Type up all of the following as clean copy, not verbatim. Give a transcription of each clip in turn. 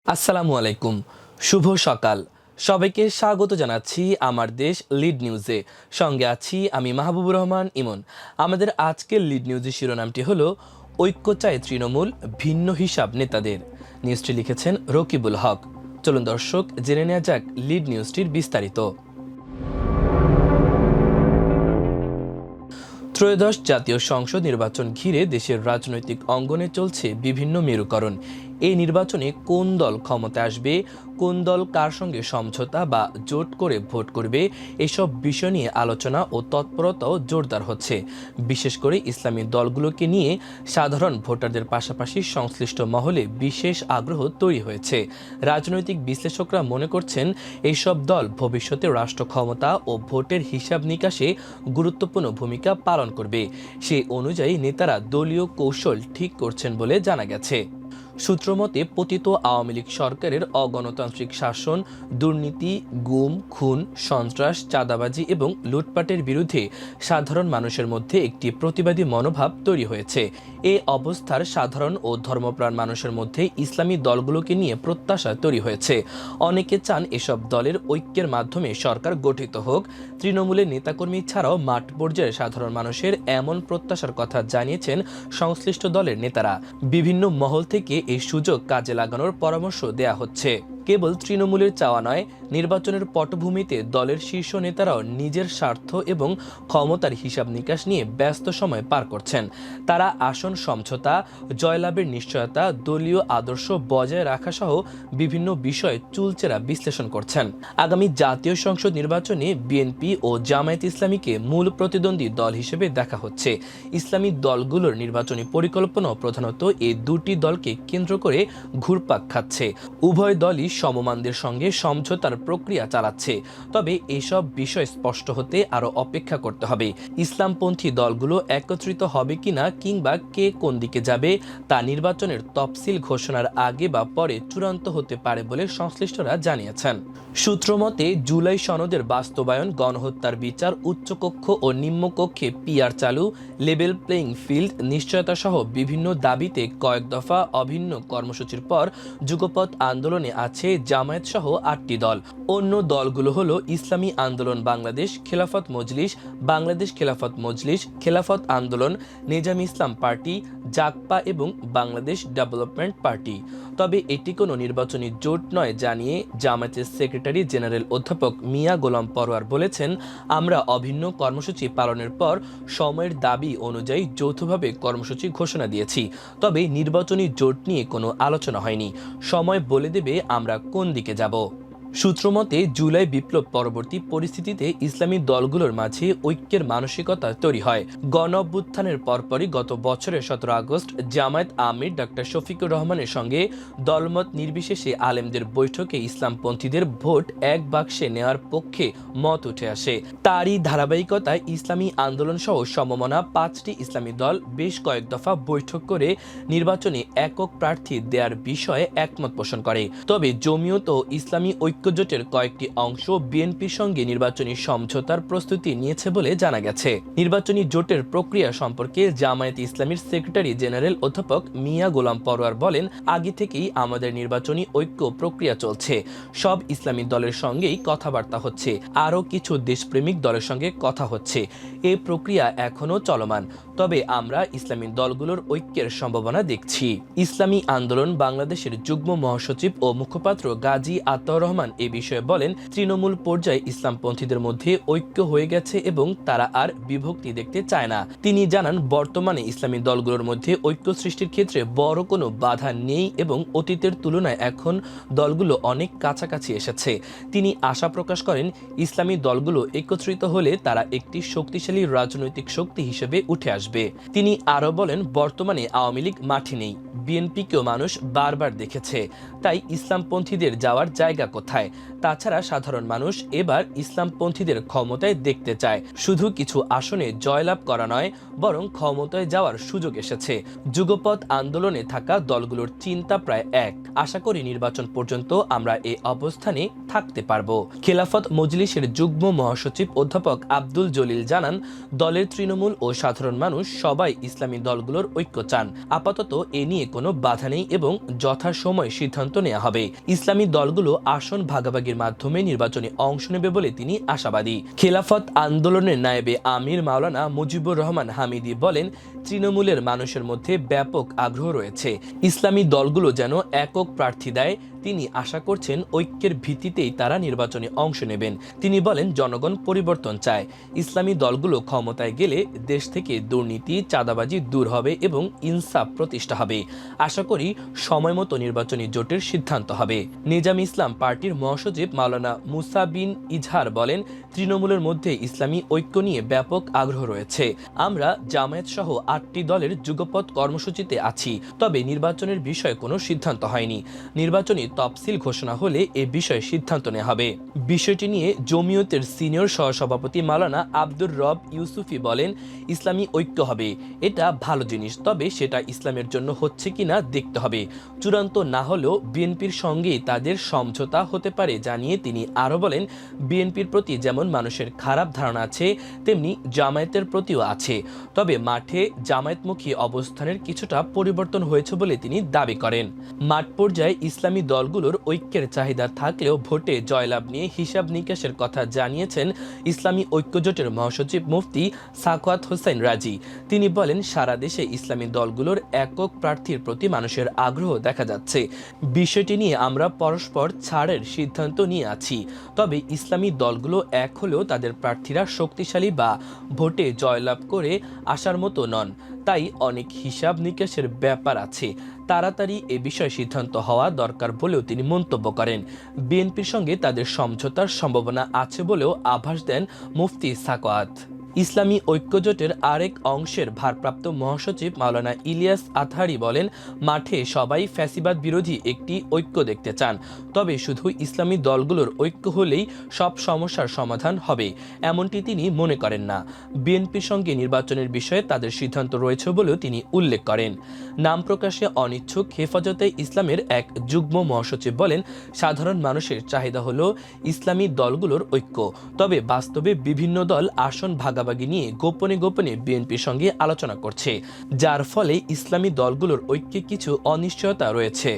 আসসালামু আলাইকুম, শুভ সকাল। সবাইকে স্বাগত জানাচ্ছি আমার দেশ লিড নিউজে। সঙ্গে আছি আমি মাহবুবুর রহমান ইমন। আমাদের আজকের লিড নিউজের শিরোনামটি হলো ঐক্য চায় তৃণমূল, ভিন্ন হিসাব নেতাদের। নিউজটি লিখেছেন রকিবুল হক। চলুন দর্শক, জেনে নেওয়া যাক লিড নিউজটির বিস্তারিত। ত্রয়োদশ জাতীয় সংসদ নির্বাচন ঘিরে দেশের রাজনৈতিক অঙ্গনে চলছে বিভিন্ন মেরুকরণ। এই নির্বাচনে কোন দল ক্ষমতায় আসবে, কোন দল কার সঙ্গে সমঝোতা বা জোট করে ভোট করবে, এসব বিষয় নিয়ে আলোচনা ও তৎপরতাও জোরদার হচ্ছে। বিশেষ করে ইসলামী দলগুলোকে নিয়ে সাধারণ ভোটারদের পাশাপাশি সংশ্লিষ্ট মহলে বিশেষ আগ্রহ তৈরি হয়েছে। রাজনৈতিক বিশ্লেষকরা মনে করছেন এইসব দল ভবিষ্যতে রাষ্ট্র ক্ষমতা ও ভোটের হিসাব নিকাশে গুরুত্বপূর্ণ ভূমিকা পালন করবে। সেই অনুযায়ী নেতারা দলীয় কৌশল ঠিক করছেন বলে জানা গেছে। সূত্রমতে পতিত আওয়ামী লীগ সরকারের অগণতান্ত্রিক শাসন, দুর্নীতি, গুম, খুন, সন্ত্রাস, চাঁদাবাজি এবং লুটপাটের বিরুদ্ধে সাধারণ মানুষের মধ্যে একটি প্রতিবাদী মনোভাব তৈরি হয়েছে। এ অবস্থার সাধারণ ও ধর্মপ্রাণ মানুষের মধ্যে ইসলামী দলগুলোকে নিয়ে প্রত্যাশা তৈরি হয়েছে। অনেকে চান এসব দলের ঐক্যের মাধ্যমে সরকার গঠিত হোক। তৃণমূলের নেতাকর্মী ছাড়াও মাঠ পর্যায়ে সাধারণ মানুষের এমন প্রত্যাশার কথা জানিয়েছেন সংশ্লিষ্ট দলের নেতারা। বিভিন্ন মহল থেকে এই সুযোগ কাজে লাগানোর পরামর্শ দেয়া হচ্ছে। কেবল তৃণমূলের চাওয়া নয়, নির্বাচনের পটভূমিতে দলের শীর্ষ নেতারাও নিজের স্বার্থ এবং ক্ষমতার হিসাব নিকাশ নিয়ে ব্যস্ত সময় পার করছেন। তারা আসন সমঝোতা, জয়লাভের নিশ্চয়তা, দলীয় আদর্শ বজায় রাখা সহ বিভিন্ন বিষয়ে চুলচেরা বিশ্লেষণ করছেন। আগামী জাতীয় সংসদ নির্বাচনে বিএনপি ও জামায়াত ইসলামীকে মূল প্রতিদ্বন্দ্বী দল হিসেবে দেখা হচ্ছে। ইসলামী দলগুলোর নির্বাচনী পরিকল্পনাও প্রধানত এই দুটি দলকে কেন্দ্র করে ঘুরপাক খাচ্ছে। উভয় দলই সমমানদের সঙ্গে সমঝোতার প্রক্রিয়া চালাচ্ছে। তবে এসব বিষয় স্পষ্ট হতে আরও অপেক্ষা করতে হবে। ইসলামপন্থী দলগুলো একত্রিত হবে কিনা কিংবা কে কোন দিকে যাবে তা নির্বাচনের তফসিল ঘোষণার আগে বা পরে চূড়ান্ত হতে পারে বলে সংশ্লিষ্টরা জানিয়েছেন। সূত্রমতে জুলাই সনদের বাস্তবায়ন, গণহত্যার বিচার, উচ্চকক্ষ ও নিম্নকক্ষে পিআর চালু, লেভেল প্লেইং ফিল্ড নিশ্চয়তা সহ বিভিন্ন দাবিতে কয়েক দফা অভিন্ন কর্মসূচির পর যুগপৎ আন্দোলনে আছে জামায়াত সহ 8টি দল। অন্য দলগুলো হলো ইসলামী আন্দোলন বাংলাদেশ, খেলাফত মজলিস, বাংলাদেশ খেলাফত মজলিস, খেলাফত আন্দোলন, নিজাম ইসলাম পার্টি, জাগপা এবং বাংলাদেশ ডেভেলপমেন্ট পার্টি। তবে এটি কোনো নির্বাচনী জোট নয় জানিয়ে জামায়াতের সেক্রেটারি জেনারেল অধ্যাপক মিয়া গোলাম পরোয়ার বলেছেন, আমরা অভিন্ন কর্মসূচি পালনের পর সময়ের দাবি অনুযায়ী যৌথভাবে কর্মসূচি ঘোষণা দিয়েছি। তবে নির্বাচনী জোট নিয়ে কোনো আলোচনা হয়নি। সময় বলে দেবে আমরা কোন দিকে যাব। সূত্রমতে জুলাই বিপ্লব পরবর্তী পরিস্থিতিতে ইসলামী দলগুলোর মাঝে ঐক্যের মানসিকতা তৈরি হয়। গণ অভ্যুত্থানের পরপরই গত বছরের 17 আগস্ট জামায়াত আমির ডক্টর শফিকুর রহমানের সঙ্গে দলমত নির্বিশেষে আলেমদের বৈঠকে ইসলামপন্থীদের ভোট এক বাক্সে নেওয়ার পক্ষে মত উঠে আসে। তারই ধারাবাহিকতায় ইসলামী আন্দোলন সহ সমমনা 5টি ইসলামী দল বেশ কয়েক দফা বৈঠক করে নির্বাচনে একক প্রার্থী দেওয়ার বিষয়ে একমত পোষণ করে। তবে জমিয়ত ও ইসলামী ঐক্যজোটের কয়েকটি অংশ বিএনপির সঙ্গে নির্বাচনী সমঝোতার প্রস্তুতি নিয়েছে বলে জানা গেছে। নির্বাচনী জোটের প্রক্রিয়া সম্পর্কে জামায়াত ইসলামীর সেক্রেটারি জেনারেল অধ্যাপক মিয়া গোলাম পরোয়ার বলেন, আগে থেকেই আমাদের নির্বাচনী ঐক্য প্রক্রিয়া চলছে। সব ইসলামী দলের সঙ্গেই কথাবার্তা হচ্ছে, আরও কিছু দেশপ্রেমিক দলের সঙ্গে কথা হচ্ছে। এই প্রক্রিয়া এখনও চলমান। তবে আমরা ইসলামী দলগুলোর ঐক্যের সম্ভাবনা দেখছি। ইসলামী আন্দোলন বাংলাদেশের যুগ্ম মহাসচিব ও মুখপাত্র গাজী আতাউর রহমান এ বিষয়ে বলেন, তৃণমূল পর্যায়ে ইসলামপন্থীদের মধ্যে ঐক্য হয়ে গেছে এবং তারা আর বিভক্তি দেখতে চায় না। তিনি জানান, বর্তমানে ইসলামী দলগুলোর মধ্যে ঐক্য সৃষ্টির ক্ষেত্রে বড় কোনো বাধা নেই এবং অতীতের তুলনায় এখন দলগুলো অনেক কাছাকাছি এসেছে। তিনি আশা প্রকাশ করেন, ইসলামী দলগুলো একত্রিত হলে তারা একটি শক্তিশালী রাজনৈতিক শক্তি হিসেবে উঠে আসবে। তিনি আরও বলেন, বর্তমানে আওয়ামী লীগ মাঠে নেই, বিএনপিকেও মানুষ বারবার দেখেছে, তাই ইসলামপন্থীদের যাওয়ার জায়গা কোথায়? কোথায়। তাছাড়া সাধারণ মানুষ এবার ইসলামপন্থীদের ক্ষমতায় দেখতে চায়। শুধু কিছু আসনে জয়লাভ করা নয়, বরং ক্ষমতায় যাওয়ার সুযোগ এসেছে। যুগপৎ আন্দোলনে থাকা দলগুলোর চিন্তা প্রায় এক। আশা করি নির্বাচন পর্যন্ত আমরা এই অবস্থানে থাকতে পারব। খেলাফত মজলিসের যুগ্ম মহাসচিব অধ্যাপক আব্দুল জলিল জানান, দলের তৃণমূল ও সাধারণ মানুষ সবাই ইসলামী দলগুলোর ঐক্য চান। আপাতত এ নিয়ে কোনো বাধা নেই এবং যথাসময়ে সিদ্ধান্ত নেওয়া হবে। ইসলামী দলগুলো আসন ভাগাভাগির মাধ্যমে নির্বাচনে অংশ নেবে বলে তিনি আশাবাদী। খেলাফত আন্দোলনের নায়েবে আমির মাওলানা মুজিবুর রহমান হামিদি বলেন, তৃণমূলের মানুষের মধ্যে ব্যাপক আগ্রহ রয়েছে। ইসলামী দলগুলো যেন একক প্রার্থী দেয়। তিনি আশা করছেন ঐক্যের ভিত্তিতেই তারা নির্বাচনে অংশ নেবেন। তিনি বলেন, জনগণ পরিবর্তন চায়। ইসলামী দলগুলো ক্ষমতায় গেলে দেশ থেকে দুর্নীতি, চাঁদাবাজি দূর হবে এবং ইনসাফ প্রতিষ্ঠা হবে। আশা করি সময় মতো নির্বাচনী জোটের সিদ্ধান্ত হবে। নিজাম ইসলাম পার্টির মহাসচিব মাওলানা মুসা বিন ইজহার বলেন, তৃণমূলের মধ্যে ইসলামী ঐক্য নিয়ে ব্যাপক আগ্রহ রয়েছে। আমরা জামায়াত সহ 8টি দলের যুগপৎ কর্মসূচিতে আছি, তবে নির্বাচনের বিষয়ে কোনো সিদ্ধান্ত হয়নি। নির্বাচনী তফসিল ঘোষণা হলে এ বিষয়ে সিদ্ধান্ত নেওয়া হবে। বিষয়টি নিয়ে জমিয়তের সিনিয়র সহসভাপতি মাওলানা আব্দুর রব ইউসুফি বলেন, ইসলামী ঐক্য হবে, এটা ভালো জিনিস, তবে সেটা ইসলামের জন্য হচ্ছে কিনা দেখতে হবে। চূড়ান্ত না হলেও বিএনপির সঙ্গেই তাদের সমঝোতা হতে পারে জানিয়ে তিনি আরও বলেন, বিএনপির প্রতি যেমন মানুষের খারাপ ধারণা আছে, তেমনি জামায়াতের প্রতিও আছে। তবে মাঠে জামায়াতমুখী অবস্থানের কিছুটা পরিবর্তন হয়েছে বলে তিনি দাবি করেন। মাঠ পর্যায়ে ইসলামী দলগুলোর ঐক্যের চাহিদা থাকলেও ভোটে জয়লাভ নিয়ে হিসাব নিকাশের কথা জানিয়েছেন ইসলামী ঐক্যজোটের মহাসচিব মুফতি সাখাওয়াত হোসেন রাজি। তিনি বলেন, সারা দেশে ইসলামী দলগুলোর একক প্রার্থীর প্রতি মানুষের আগ্রহ দেখা যাচ্ছে। বিষয়টি নিয়ে আমরা পরস্পর ছাড়ের সিদ্ধান্ত নিয়ে আছি। তবে ইসলামী দলগুলো এক হলেও তাদের প্রার্থীরা শক্তিশালী বা ভোটে জয়লাভ করে আসার মতো নন। তাই অনেক হিসাব নিকাশের ব্যাপার আছে। তাড়াতাড়ি এ বিষয়ে সিদ্ধান্ত হওয়া দরকার বলেও তিনি মন্তব্য করেন। বিএনপির সঙ্গে তাদের সমঝোতার সম্ভাবনা আছে বলেও আভাস দেন মুফতি সাখাওয়াত। ইসলামী ঐক্যজোটের আরেক অংশের ভারপ্রাপ্ত মহাসচিব মাওলানা ইলিয়াস আতহারী বলেন, মাঠে সবাই ফ্যাসিবাদ বিরোধী একটি ঐক্য দেখতে চান। তবে শুধু ইসলামী দলগুলোর ঐক্য হলেই সব সমস্যার সমাধান হবে এমনটি তিনি মনে করেন না। বিএনপির সঙ্গে নির্বাচনের বিষয়ে তাদের সিদ্ধান্ত রয়েছে বলেও তিনি উল্লেখ করেন। নাম প্রকাশে অনিচ্ছুক হেফাজতে ইসলামের এক যুগ্ম মহাসচিব বলেন, সাধারণ মানুষের চাহিদা হলো ইসলামী দলগুলোর ঐক্য। তবে বাস্তবে বিভিন্ন দল আসন ভাগাভাগি নিয়ে গোপনে গোপনে বিএনপির সঙ্গে আলোচনা করছে, যার ফলে ইসলামী দলগুলোর ঐক্যে কিছু অনিশ্চয়তা রয়েছে।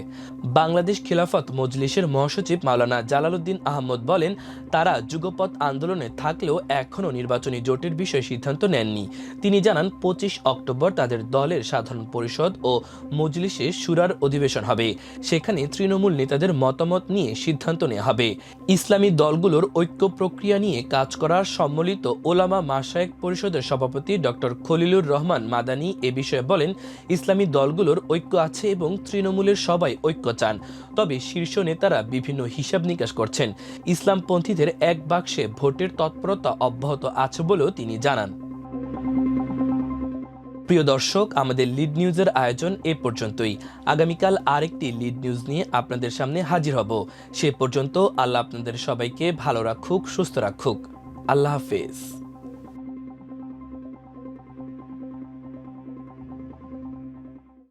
বাংলাদেশ খেলাফত মজলিসের মহাসচিব মাওলানা জালালউদ্দিন আহমদ বলেন, তারা যুগপৎ আন্দোলনে থাকলেও এখনও নির্বাচনী জোটের বিষয়ে সিদ্ধান্ত নেননি। তিনি জানান, 25 অক্টোবর তাদের দলের সাধারণ পরিষদ ও মজলিসে শুরার অধিবেশন হবে। সেখানে তৃণমূল নেতাদের মতামত নিয়ে সিদ্ধান্ত নেওয়া হবে। ইসলামী দলগুলোর ঐক্য প্রক্রিয়া নিয়ে কাজ করার সম্মিলিত ওলামা মাশায়েখ পরিষদের সভাপতি ডক্টর খলিলুর রহমান মাদানী এ বিষয়ে বলেন, ইসলামী দলগুলোর ঐক্য আছে এবং তৃণমূলের সবাই ঐক্য চান। তবে শীর্ষ নেতারা বিভিন্ন হিসাব নিকাশ করছেন। ইসলামপন্থীদের এক বাক্সে ভোটের তৎপরতা অব্যাহত আছে বলেও তিনি জানান। প্রিয় দর্শক, আমাদের লিড নিউজের আয়োজন এ পর্যন্তই। আগামীকাল আরেকটি লিড নিউজ নিয়ে আপনাদের সামনে হাজির হব। সে পর্যন্ত আল্লাহ আপনাদের সবাইকে ভালো রাখুক, সুস্থ রাখুক। আল্লাহ হাফেজ।